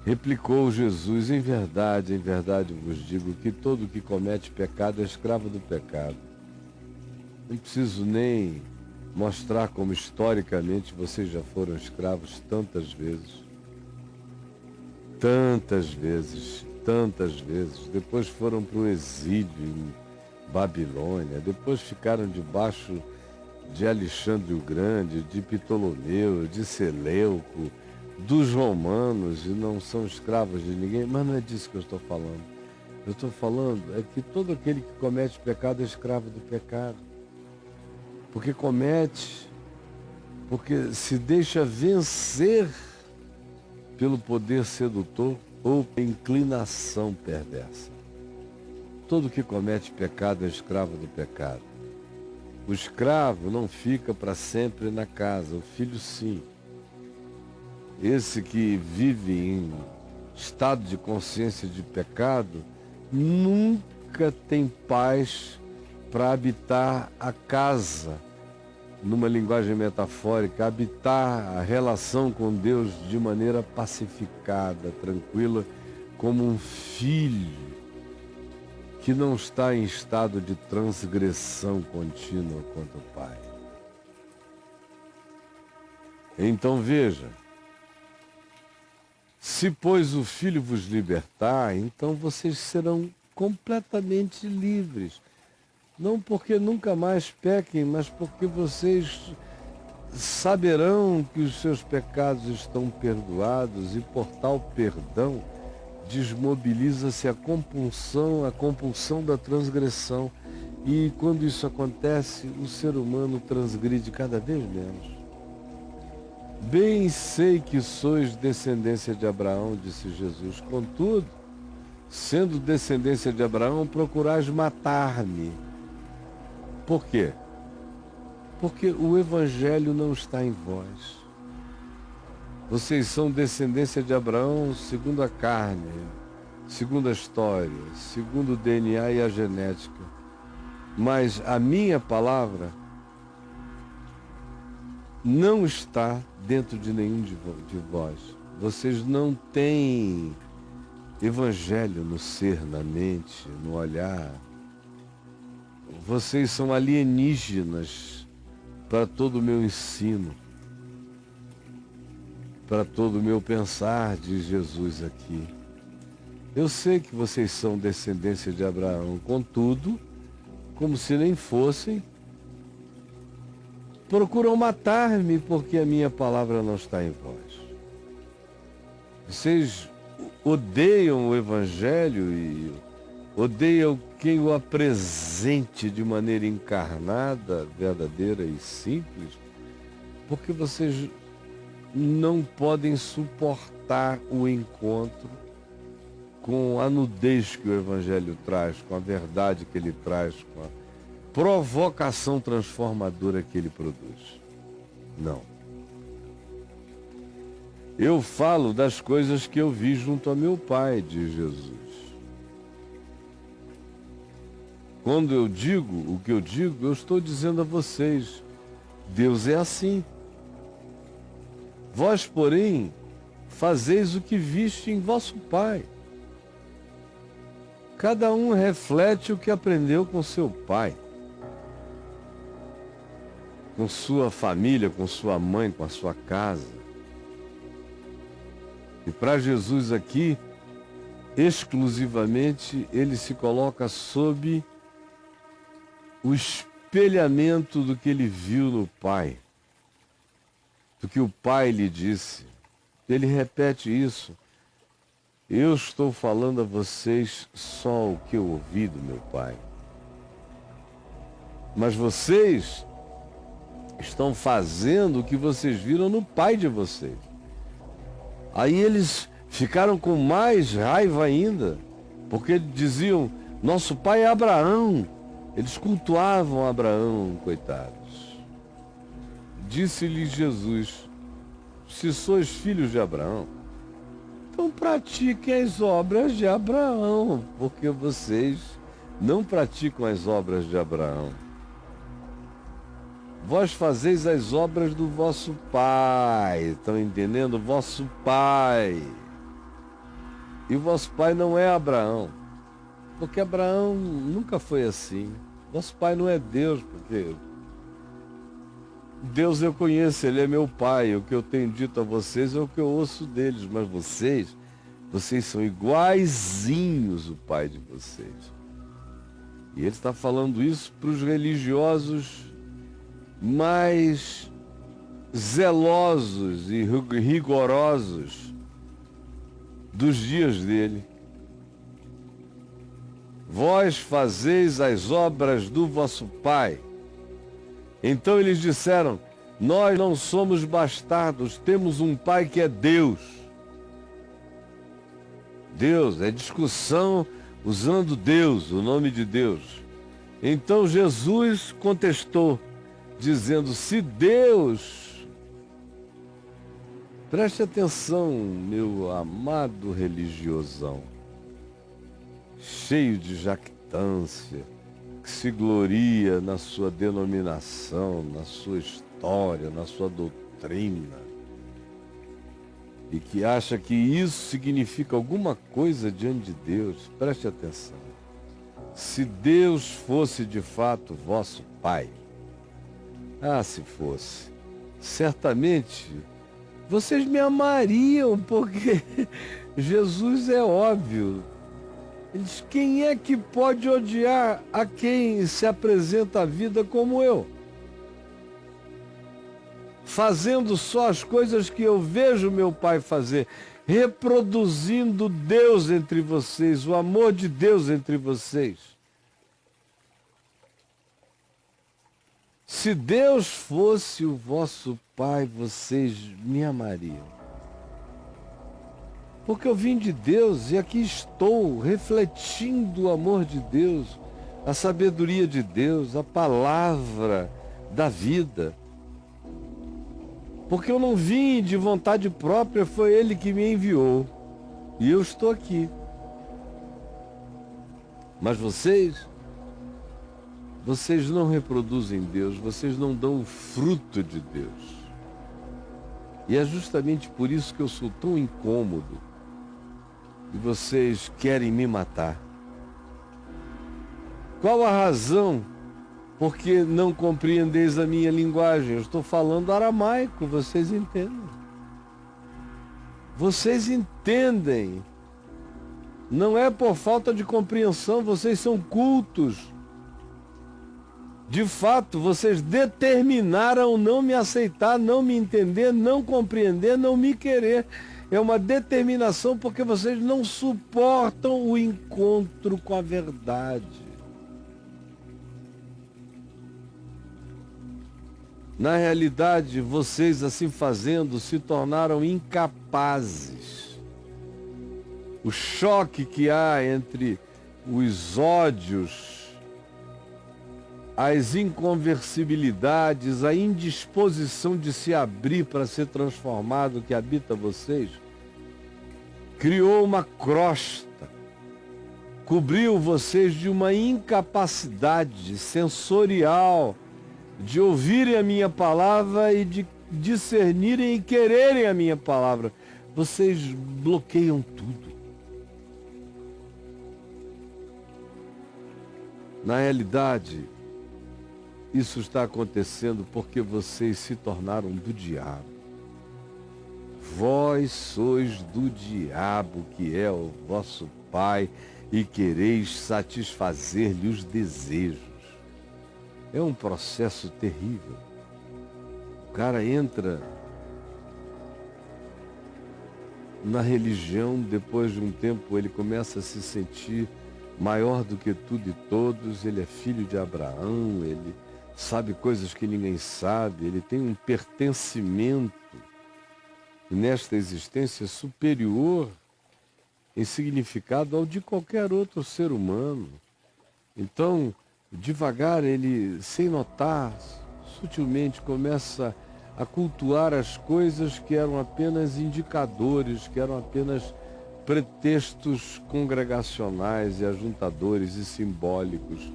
Replicou Jesus: em verdade vos digo que todo que comete pecado é escravo do pecado. Não preciso nem mostrar como historicamente vocês já foram escravos tantas vezes. Tantas vezes, tantas vezes. Depois foram para o exílio em Babilônia, depois ficaram debaixo de Alexandre o Grande, de Ptolomeu, de Seleuco, dos romanos, e não são escravos de ninguém. Mas não é disso que eu estou falando. Eu estou falando é que todo aquele que comete pecado é escravo do pecado. Porque comete, porque se deixa vencer pelo poder sedutor ou pela inclinação perversa. Todo que comete pecado é escravo do pecado. O escravo não fica para sempre na casa, o filho sim. Esse que vive em estado de consciência de pecado nunca tem paz para habitar a casa, numa linguagem metafórica, habitar a relação com Deus de maneira pacificada, tranquila, como um filho que não está em estado de transgressão contínua contra o Pai. Então veja, se pois o Filho vos libertar, então vocês serão completamente livres. Não porque nunca mais pequem, mas porque vocês saberão que os seus pecados estão perdoados e por tal perdão desmobiliza-se a compulsão da transgressão. E quando isso acontece, o ser humano transgride cada vez menos. Bem sei que sois descendência de Abraão, disse Jesus. Contudo, sendo descendência de Abraão, procurais matar-me. Por quê? Porque o Evangelho não está em vós. Vocês são descendência de Abraão segundo a carne, segundo a história, segundo o DNA e a genética. Mas a minha palavra não está dentro de nenhum de vós. Vocês não têm Evangelho no ser, na mente, no olhar. Vocês são alienígenas para todo o meu ensino, para todo o meu pensar, diz Jesus aqui. Eu sei que vocês são descendência de Abraão, contudo, como se nem fossem, procuram matar-me porque a minha palavra não está em vós. Vocês odeiam o Evangelho e odeiam quem o apresente de maneira encarnada, verdadeira e simples, porque vocês não podem suportar o encontro com a nudez que o Evangelho traz, com a verdade que ele traz, com a provocação transformadora que ele produz. Não. Eu falo das coisas que eu vi junto a meu Pai, diz Jesus. Quando eu digo o que eu digo, eu estou dizendo a vocês, Deus é assim. Vós, porém, fazeis o que viste em vosso Pai. Cada um reflete o que aprendeu com seu pai, com sua família, com sua mãe, com a sua casa. E para Jesus aqui, exclusivamente, ele se coloca sob o espelhamento do que ele viu no Pai, do que o Pai lhe disse. Ele repete isso. Eu estou falando a vocês só o que eu ouvi do meu Pai. Mas vocês estão fazendo o que vocês viram no pai de vocês. Aí eles ficaram com mais raiva ainda, porque diziam, nosso pai é Abraão. Eles cultuavam Abraão, coitados. Disse-lhe Jesus, se sois filhos de Abraão, então pratiquem as obras de Abraão, porque vocês não praticam as obras de Abraão. Vós fazeis as obras do vosso pai, estão entendendo? Vosso pai. E vosso pai não é Abraão, porque Abraão nunca foi assim. Vosso pai não é Deus, porque Deus eu conheço, ele é meu pai. O que eu tenho dito a vocês é o que eu ouço deles, mas vocês são iguaizinhos o pai de vocês. E ele está falando isso para os religiosos mais zelosos e rigorosos dos dias dele. Vós fazeis as obras do vosso pai. Então eles disseram: nós não somos bastardos, temos um pai que é Deus. Deus, é discussão usando Deus, o nome de Deus. Então Jesus contestou, dizendo: se Deus... Preste atenção, meu amado religiosão, cheio de jactância, que se gloria na sua denominação, na sua história, na sua doutrina, e que acha que isso significa alguma coisa diante de Deus. Preste atenção. Se Deus fosse de fato vosso Pai, se fosse, certamente vocês me amariam, porque Jesus é óbvio. Ele diz: quem é que pode odiar a quem se apresenta à vida como eu? Fazendo só as coisas que eu vejo meu pai fazer, reproduzindo Deus entre vocês, o amor de Deus entre vocês. Se Deus fosse o vosso Pai, vocês me amariam. Porque eu vim de Deus e aqui estou refletindo o amor de Deus, a sabedoria de Deus, a palavra da vida. Porque eu não vim de vontade própria, foi Ele que me enviou. E eu estou aqui. Mas vocês não reproduzem Deus, vocês não dão o fruto de Deus. E é justamente por isso que eu sou tão incômodo. E vocês querem me matar. Qual a razão? Porque não compreendeis a minha linguagem. Eu estou falando aramaico, vocês entendem. Vocês entendem. Não é por falta de compreensão, vocês são cultos. De fato, vocês determinaram não me aceitar, não me entender, não compreender, não me querer. É uma determinação porque vocês não suportam o encontro com a verdade. Na realidade, vocês, assim fazendo, se tornaram incapazes. O choque que há entre os ódios, as inconversibilidades, a indisposição de se abrir para ser transformado que habita vocês, criou uma crosta, cobriu vocês de uma incapacidade sensorial de ouvirem a minha palavra e de discernirem e quererem a minha palavra. Vocês bloqueiam tudo. Na realidade, isso está acontecendo porque vocês se tornaram do diabo. Vós sois do diabo, que é o vosso pai, e quereis satisfazer-lhe os desejos. É um processo terrível. O cara entra na religião, depois de um tempo ele começa a se sentir maior do que tudo e todos, ele é filho de Abraão, ele sabe coisas que ninguém sabe, ele tem um pertencimento nesta existência superior em significado ao de qualquer outro ser humano. Então, devagar, ele, sem notar, sutilmente começa a cultuar as coisas que eram apenas indicadores, que eram apenas pretextos congregacionais e ajuntadores e simbólicos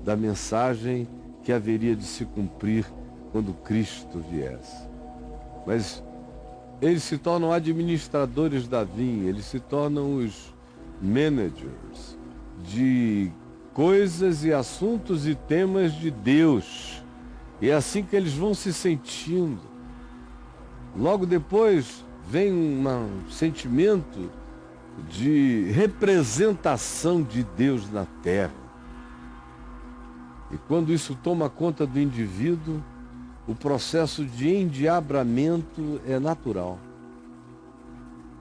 da mensagem que haveria de se cumprir quando Cristo viesse. Mas eles se tornam administradores da vinha, eles se tornam os managers de coisas e assuntos e temas de Deus. E é assim que eles vão se sentindo. Logo depois vem um sentimento de representação de Deus na terra. E quando isso toma conta do indivíduo, o processo de endiabramento é natural.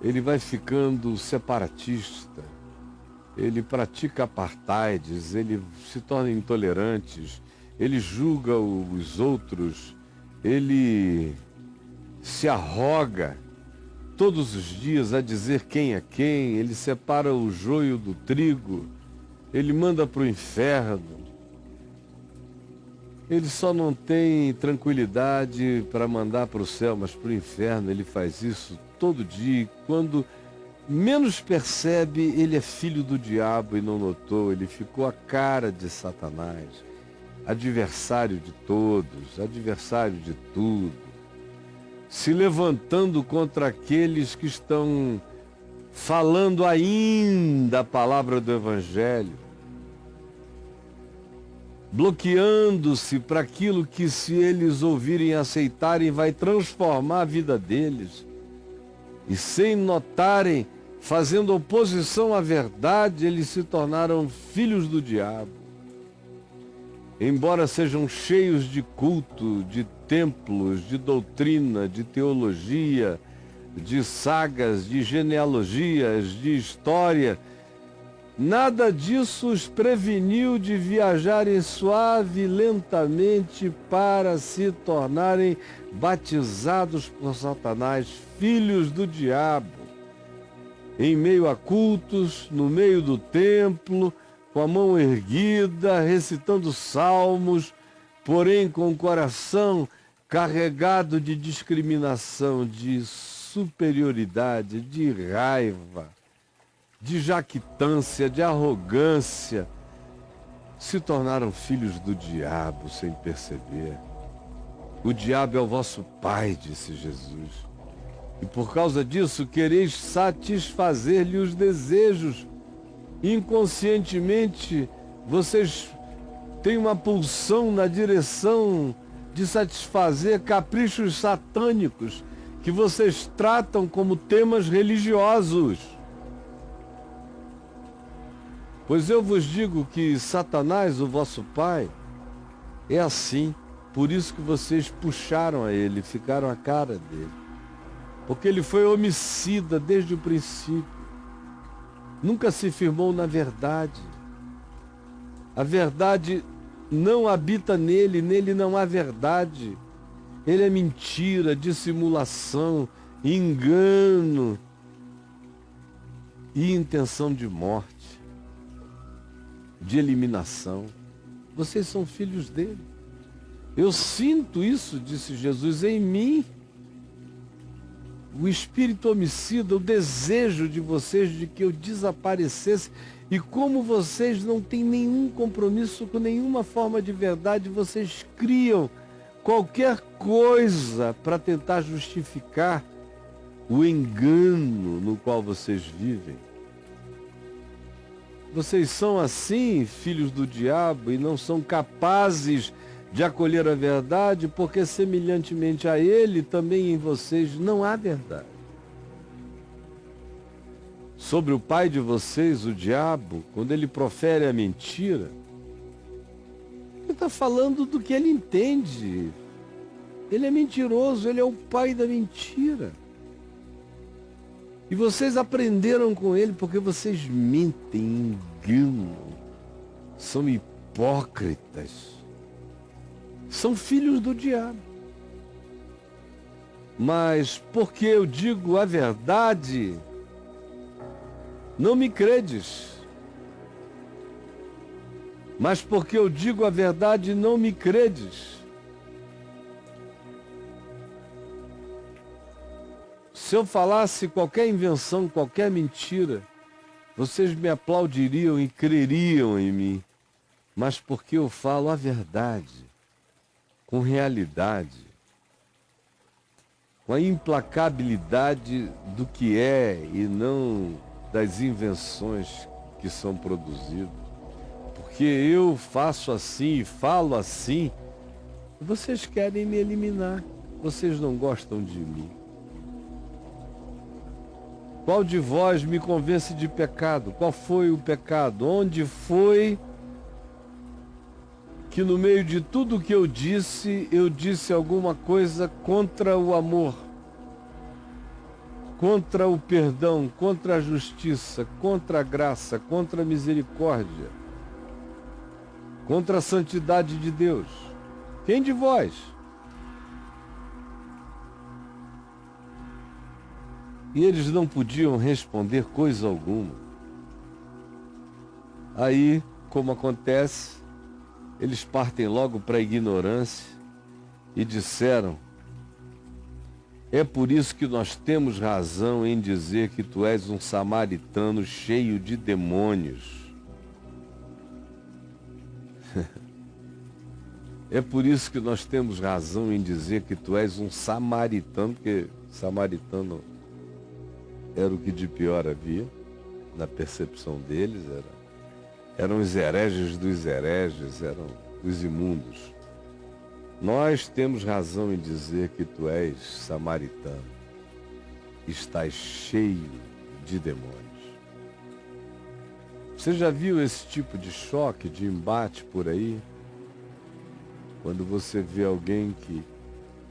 Ele vai ficando separatista, ele pratica apartheids, ele se torna intolerante, ele julga os outros, ele se arroga todos os dias a dizer quem é quem, ele separa o joio do trigo, ele manda para o inferno. Ele só não tem tranquilidade para mandar para o céu, mas para o inferno ele faz isso todo dia. E quando menos percebe, ele é filho do diabo e não notou. Ele ficou a cara de Satanás, adversário de todos, adversário de tudo, se levantando contra aqueles que estão falando ainda a palavra do Evangelho, bloqueando-se para aquilo que, se eles ouvirem e aceitarem, vai transformar a vida deles. E sem notarem, fazendo oposição à verdade, eles se tornaram filhos do diabo. Embora sejam cheios de culto, de templos, de doutrina, de teologia, de sagas, de genealogias, de história, nada disso os preveniu de viajarem suave e lentamente para se tornarem batizados por Satanás, filhos do diabo, em meio a cultos, no meio do templo, com a mão erguida, recitando salmos, porém com o coração carregado de discriminação, de superioridade, de raiva, de jactância, de arrogância, se tornaram filhos do diabo sem perceber. O diabo é o vosso pai, disse Jesus. E por causa disso quereis satisfazer-lhe os desejos. Inconscientemente, vocês têm uma pulsão na direção de satisfazer caprichos satânicos que vocês tratam como temas religiosos. Pois eu vos digo que Satanás, o vosso pai, é assim. Por isso que vocês puxaram a ele, ficaram à cara dele. Porque ele foi homicida desde o princípio. Nunca se firmou na verdade. A verdade não habita nele, nele não há verdade. Ele é mentira, dissimulação, engano e intenção de morte, de eliminação. Vocês são filhos dele. Eu sinto isso, disse Jesus, em mim. O espírito homicida, o desejo de vocês de que eu desaparecesse. E como vocês não têm nenhum compromisso com nenhuma forma de verdade, vocês criam qualquer coisa para tentar justificar o engano no qual vocês vivem. Vocês são assim, filhos do diabo, e não são capazes de acolher a verdade, porque semelhantemente a ele, também em vocês não há verdade. Sobre o pai de vocês, o diabo, quando ele profere a mentira, ele está falando do que ele entende. Ele é mentiroso, ele é o pai da mentira. E vocês aprenderam com ele porque vocês mentem, enganam, são hipócritas, são filhos do diabo. Mas porque eu digo a verdade, não me credes. Mas porque eu digo a verdade, não me credes. Se eu falasse qualquer invenção, qualquer mentira, vocês me aplaudiriam e creriam em mim. Mas porque eu falo a verdade, com realidade, com a implacabilidade do que é e não das invenções que são produzidas. Porque eu faço assim e falo assim, vocês querem me eliminar, vocês não gostam de mim. Qual de vós me convence de pecado? Qual foi o pecado? Onde foi que no meio de tudo que eu disse alguma coisa contra o amor, contra o perdão, contra a justiça, contra a graça, contra a misericórdia, contra a santidade de Deus? Quem de vós? E eles não podiam responder coisa alguma. Aí, como acontece, eles partem logo para a ignorância e disseram: é por isso que nós temos razão em dizer que tu és um samaritano cheio de demônios. É por isso que nós temos razão em dizer que tu és um samaritano, porque samaritano era o que de pior havia, na percepção deles, eram os hereges dos hereges, eram os imundos. Nós temos razão em dizer que tu és samaritano, estás cheio de demônios. Você já viu esse tipo de choque, de embate por aí? Quando você vê alguém que,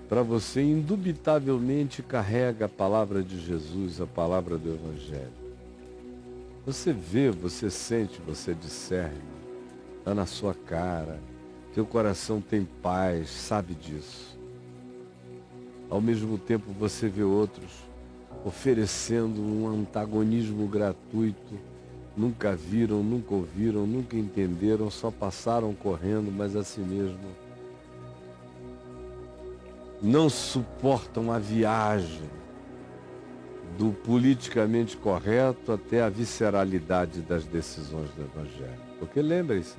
para você, indubitavelmente carrega a palavra de Jesus, a palavra do Evangelho. Você vê, você sente, você discerne, está na sua cara, teu coração tem paz, sabe disso. Ao mesmo tempo você vê outros oferecendo um antagonismo gratuito, nunca viram, nunca ouviram, nunca entenderam, só passaram correndo, mas assim mesmo não suportam a viagem do politicamente correto até a visceralidade das decisões do Evangelho. Porque lembrem-se,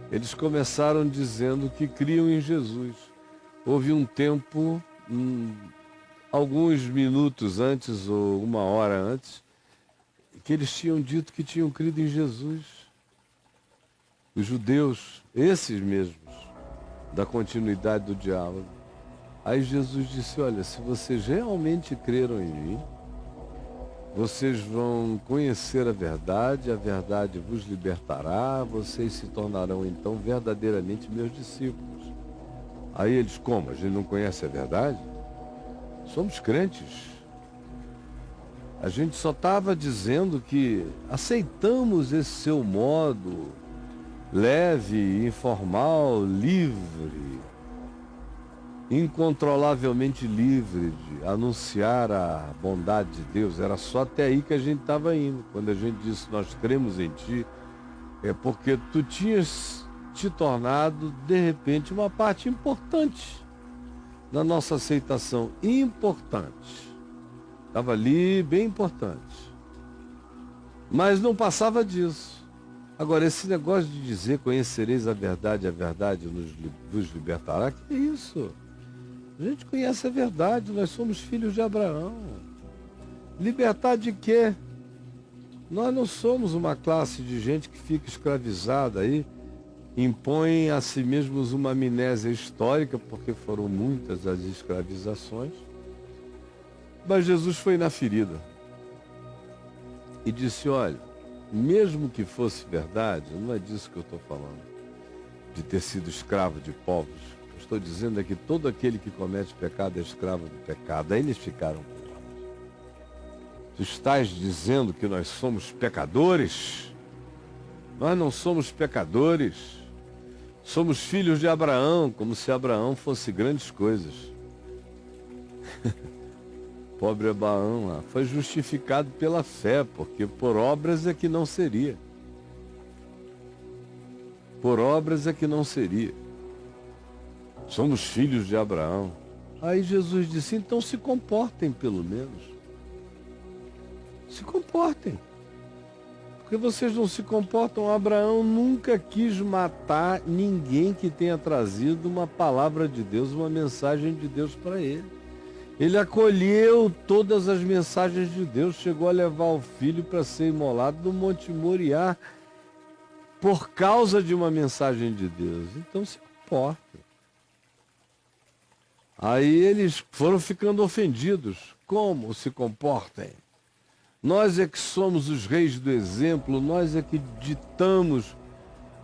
eles começaram dizendo que criam em Jesus. Houve um tempo, alguns minutos antes ou uma hora antes, que eles tinham dito que tinham crido em Jesus. Os judeus, esses mesmos, da continuidade do diálogo. Aí Jesus disse: olha, se vocês realmente creram em mim, vocês vão conhecer a verdade vos libertará, vocês se tornarão então verdadeiramente meus discípulos. Aí eles: como? A gente não conhece a verdade? Somos crentes. A gente só estava dizendo que aceitamos esse seu modo leve, informal, livre, incontrolavelmente livre de anunciar a bondade de Deus. Era só até aí que a gente estava indo. Quando a gente disse nós cremos em ti, é porque tu tinhas te tornado de repente uma parte importante da nossa aceitação. Importante. Estava ali, bem importante. Mas não passava disso. Agora, esse negócio de dizer conhecereis a verdade vos libertará, que é isso? A gente conhece a verdade, nós somos filhos de Abraão. Libertar de quê? Nós não somos uma classe de gente que fica escravizada aí, impõe a si mesmos uma amnésia histórica, porque foram muitas as escravizações. Mas Jesus foi na ferida e disse: olha, mesmo que fosse verdade, não é disso que eu estou falando, de ter sido escravo de povos. Estou dizendo é que todo aquele que comete pecado é escravo do pecado. Aí eles ficaram bravos. Tu estás dizendo que nós somos pecadores? Nós não somos pecadores. Somos filhos de Abraão, como se Abraão fosse grandes coisas. Pobre Abraão lá foi justificado pela fé, porque por obras é que não seria. Por obras é que não seria. Somos filhos de Abraão. Aí Jesus disse: então se comportem pelo menos. Se comportem. Porque vocês não se comportam. Abraão nunca quis matar ninguém que tenha trazido uma palavra de Deus, uma mensagem de Deus para ele. Ele acolheu todas as mensagens de Deus, chegou a levar o filho para ser imolado no Monte Moriá por causa de uma mensagem de Deus. Então se comporta. Aí eles foram ficando ofendidos. Como se comportem? Nós é que somos os reis do exemplo, nós é que ditamos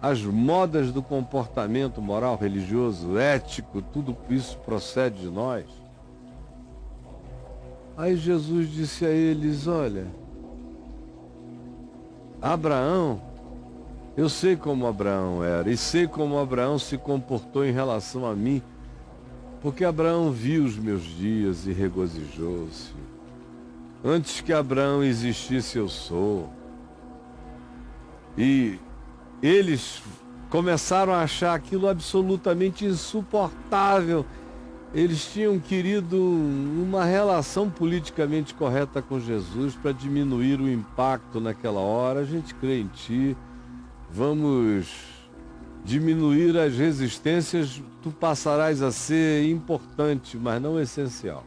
as modas do comportamento moral, religioso, ético, tudo isso procede de nós. Aí Jesus disse a eles, olha, Abraão, eu sei como Abraão era, e sei como Abraão se comportou em relação a mim, porque Abraão viu os meus dias e regozijou-se. Antes que Abraão existisse, eu sou. E eles começaram a achar aquilo absolutamente insuportável. Eles tinham querido uma relação politicamente correta com Jesus para diminuir o impacto naquela hora. A gente crê em Ti, vamos diminuir as resistências, Tu passarás a ser importante, mas não essencial.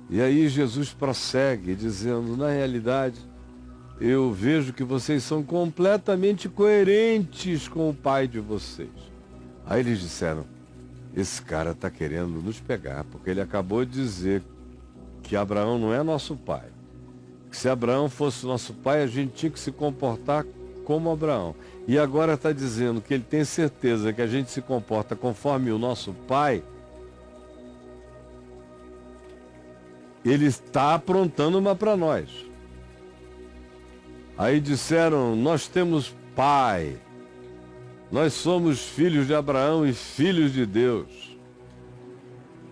E aí Jesus prossegue dizendo, na realidade, eu vejo que vocês são completamente coerentes com o pai de vocês. Aí eles disseram, esse cara está querendo nos pegar, porque ele acabou de dizer que Abraão não é nosso pai. Que se Abraão fosse nosso pai, a gente tinha que se comportar como Abraão. E agora está dizendo que ele tem certeza que a gente se comporta conforme o nosso pai. Ele está aprontando uma para nós. Aí disseram, nós temos pai. Nós somos filhos de Abraão e filhos de Deus.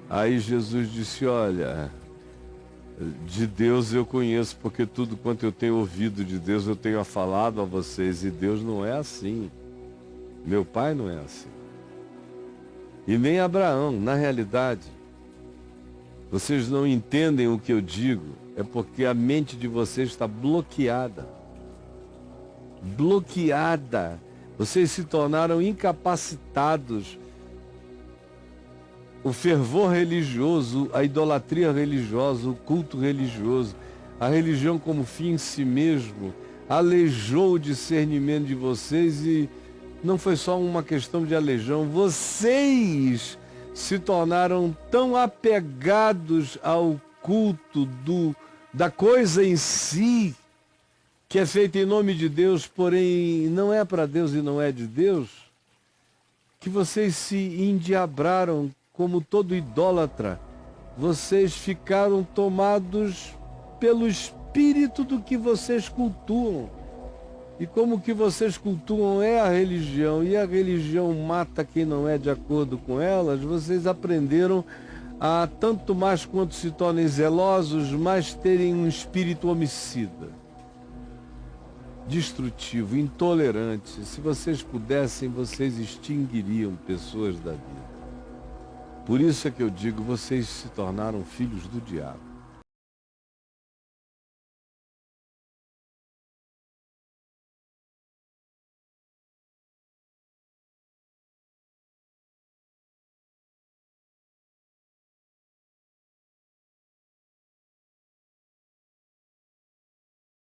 Aí Jesus disse, olha, de Deus eu conheço, porque tudo quanto eu tenho ouvido de Deus eu tenho falado a vocês, e Deus não é assim. Meu pai não é assim. E nem Abraão, na realidade. Vocês não entendem o que eu digo, é porque a mente de vocês está bloqueada. Bloqueada. Vocês se tornaram incapacitados. O fervor religioso, a idolatria religiosa, o culto religioso, a religião como fim em si mesmo, aleijou o discernimento de vocês e não foi só uma questão de aleijão. Vocês se tornaram tão apegados ao culto da coisa em si, que é feita em nome de Deus, porém não é para Deus e não é de Deus, que vocês se endiabraram como todo idólatra. Vocês ficaram tomados pelo espírito do que vocês cultuam. E como que vocês cultuam é a religião, e a religião mata quem não é de acordo com elas, vocês aprenderam a, tanto mais quanto se tornem zelosos, mais terem um espírito homicida, destrutivo, intolerante. Se vocês pudessem, vocês extinguiriam pessoas da vida. Por isso é que eu digo, vocês se tornaram filhos do diabo.